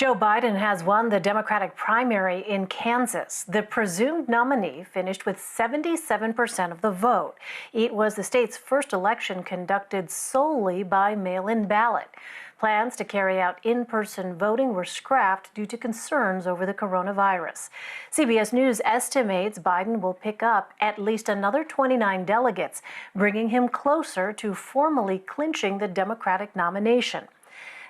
Joe Biden has won the Democratic primary in Kansas. The presumed nominee finished with 77% of the vote. It was the state's first election conducted solely by mail-in ballot. Plans to carry out in-person voting were scrapped due to concerns over the coronavirus. CBS News estimates Biden will pick up at least another 29 delegates, bringing him closer to formally clinching the Democratic nomination.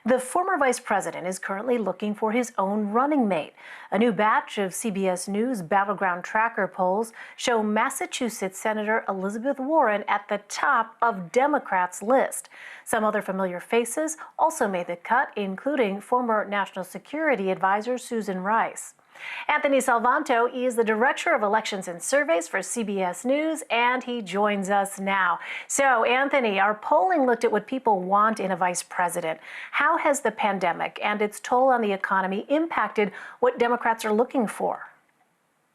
The former vice president is currently looking for his own running mate. A new batch of CBS News Battleground Tracker polls show Massachusetts Senator Elizabeth Warren at the top of Democrats' list. Some other familiar faces also made the cut, including former National Security Advisor Susan Rice. Anthony Salvanto is the Director of Elections and Surveys for CBS News, and he joins us now. So, Anthony, our polling looked at what people want in a vice president. How has the pandemic and its toll on the economy impacted what Democrats are looking for?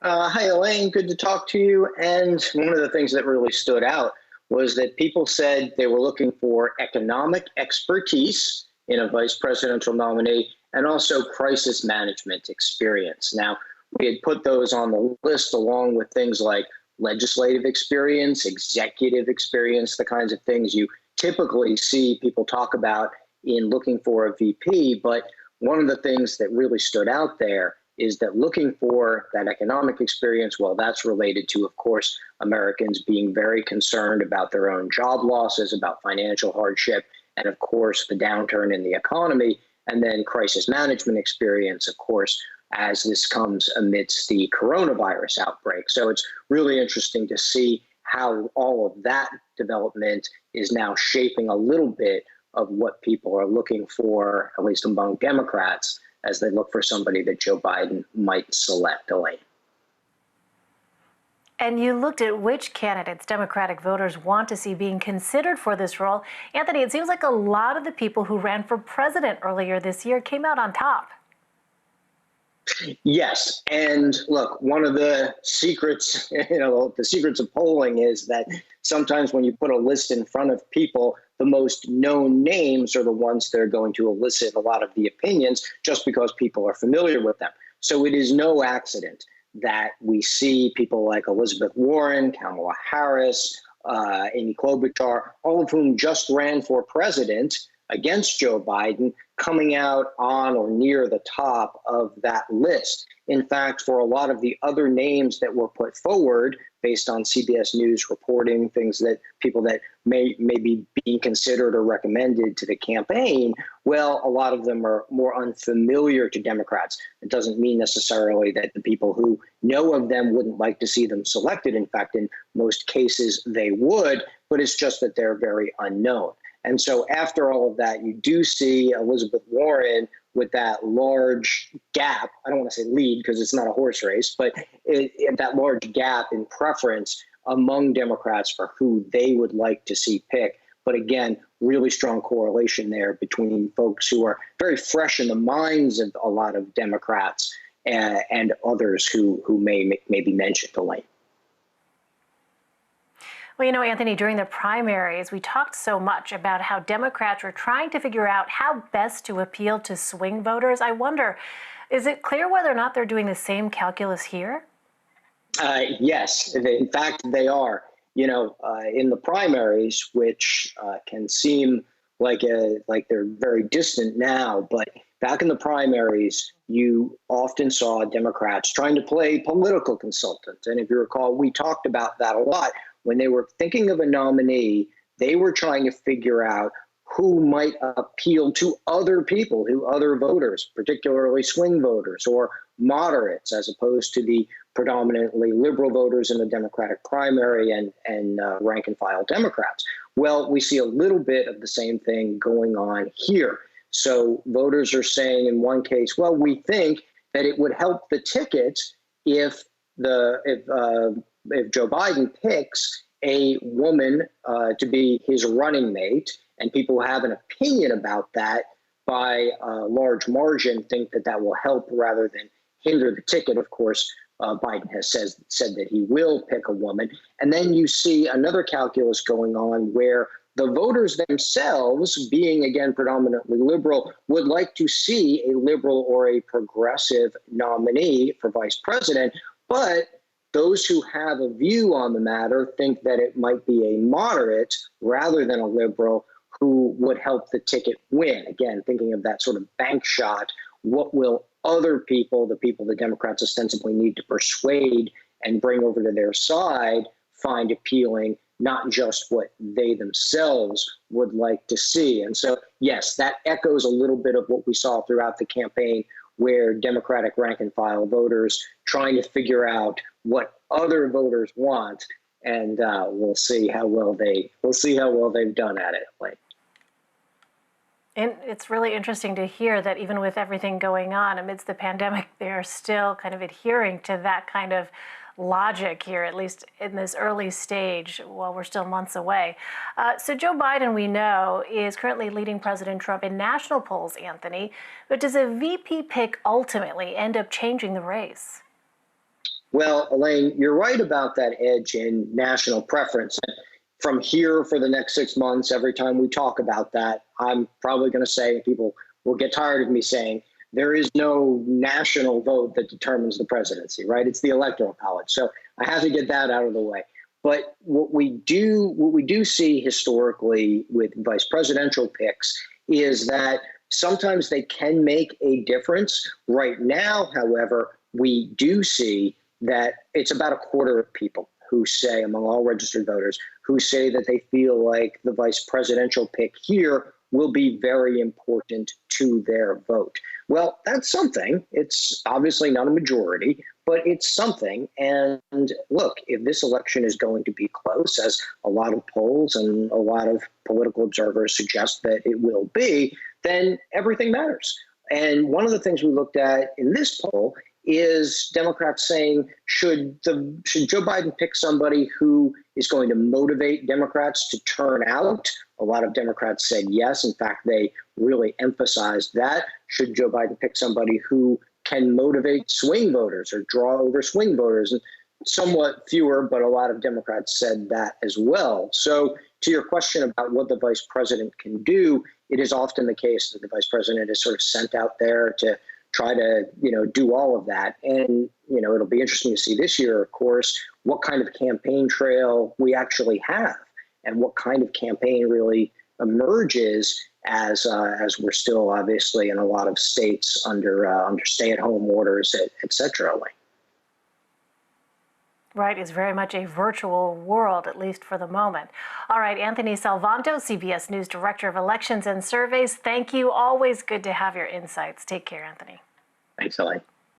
Hi, Elaine. Good to talk to you. And one of the things that really stood out was that people said they were looking for economic expertise in a vice presidential nominee and also crisis management experience. Now, we had put those on the list along with things like legislative experience, executive experience, the kinds of things you typically see people talk about in looking for a VP. But one of the things that really stood out there is that looking for that economic experience, well, that's related to, of course, Americans being very concerned about their own job losses, about financial hardship, and of course, the downturn in the economy. And then crisis management experience, of course, as this comes amidst the coronavirus outbreak. So it's really interesting to see how all of that development is now shaping a little bit of what people are looking for, at least among Democrats, as they look for somebody that Joe Biden might select, Elaine. And you looked at which candidates Democratic voters want to see being considered for this role. Anthony, it seems like a lot of the people who ran for president earlier this year came out on top. Yes. And look, one of the secrets, the secrets of polling is that sometimes when you put a list in front of people, the most known names are the ones that are going to elicit a lot of the opinions just because people are familiar with them. So it is no accident that we see people like Elizabeth Warren, Kamala Harris, Amy Klobuchar, all of whom just ran for president against Joe Biden, coming out on or near the top of that list. In fact, for a lot of the other names that were put forward based on CBS News reporting, things that people that may be being considered or recommended to the campaign, well, a lot of them are more unfamiliar to Democrats. It doesn't mean necessarily that the people who know of them wouldn't like to see them selected. In fact, in most cases, they would, but it's just that they're very unknown. And so after all of that, you do see Elizabeth Warren with that large gap. I don't want to say lead because it's not a horse race, but that large gap in preference among Democrats for who they would like to see pick. But again, really strong correlation there between folks who are very fresh in the minds of a lot of Democrats and others who may be mentioned, Elaine. Well, Anthony, during the primaries, we talked so much about how Democrats were trying to figure out how best to appeal to swing voters. I wonder, is it clear whether or not they're doing the same calculus here? Yes, in fact, they are. In the primaries, which can seem like they're very distant now, but back in the primaries, you often saw Democrats trying to play political consultant. And if you recall, we talked about that a lot. When they were thinking of a nominee, they were trying to figure out who might appeal to other people, to other voters, particularly swing voters or moderates, as opposed to the predominantly liberal voters in the Democratic primary and rank and file Democrats. Well, we see a little bit of the same thing going on here. So voters are saying in one case, well, we think that it would help the ticket if Joe Biden picks a woman to be his running mate, and people who have an opinion about that by a large margin think that will help rather than hinder the ticket. Of course, Biden has said that he will pick a woman. And then you see another calculus going on where the voters themselves, being again predominantly liberal, would like to see a liberal or a progressive nominee for vice president. But those who have a view on the matter think that it might be a moderate rather than a liberal who would help the ticket win. Again, thinking of that sort of bank shot, what will other people, the people the Democrats ostensibly need to persuade and bring over to their side, find appealing, not just what they themselves would like to see. And so, yes, that echoes a little bit of what we saw throughout the campaign, where Democratic rank and file voters trying to figure out what other voters want, and we'll see how well they've done at it. And it's really interesting to hear that even with everything going on amidst the pandemic, they are still kind of adhering to that kind of logic here, at least in this early stage, while we're still months away. So Joe Biden, we know, is currently leading President Trump in national polls, Anthony. But does a VP pick ultimately end up changing the race? Well, Elaine, you're right about that edge in national preference. From here for the next 6 months, every time we talk about that, I'm probably going to say, people will get tired of me saying, there is no national vote that determines the presidency, right? It's the Electoral College. So I have to get that out of the way. But what we do see historically with vice presidential picks is that sometimes they can make a difference. Right now, however, we do see that it's about a quarter of people who say, among all registered voters, who say that they feel like the vice presidential pick here will be very important to their vote. Well, that's something. It's obviously not a majority, but it's something. And look, if this election is going to be close, as a lot of polls and a lot of political observers suggest that it will be, then everything matters. And one of the things we looked at in this poll is Democrats saying, should Joe Biden pick somebody who is going to motivate Democrats to turn out? A lot of Democrats said yes. In fact, they really emphasized that. Should Joe Biden pick somebody who can motivate swing voters or draw over swing voters? And somewhat fewer, but a lot of Democrats said that as well. So to your question about what the vice president can do, it is often the case that the vice president is sort of sent out there to try to, do all of that. And, it'll be interesting to see this year, of course, what kind of campaign trail we actually have and what kind of campaign really emerges as we're still obviously in a lot of states under stay-at-home orders, et cetera. Right, it's very much a virtual world, at least for the moment. All right, Anthony Salvanto, CBS News Director of Elections and Surveys, thank you. Always good to have your insights. Take care, Anthony. Thanks, Elaine.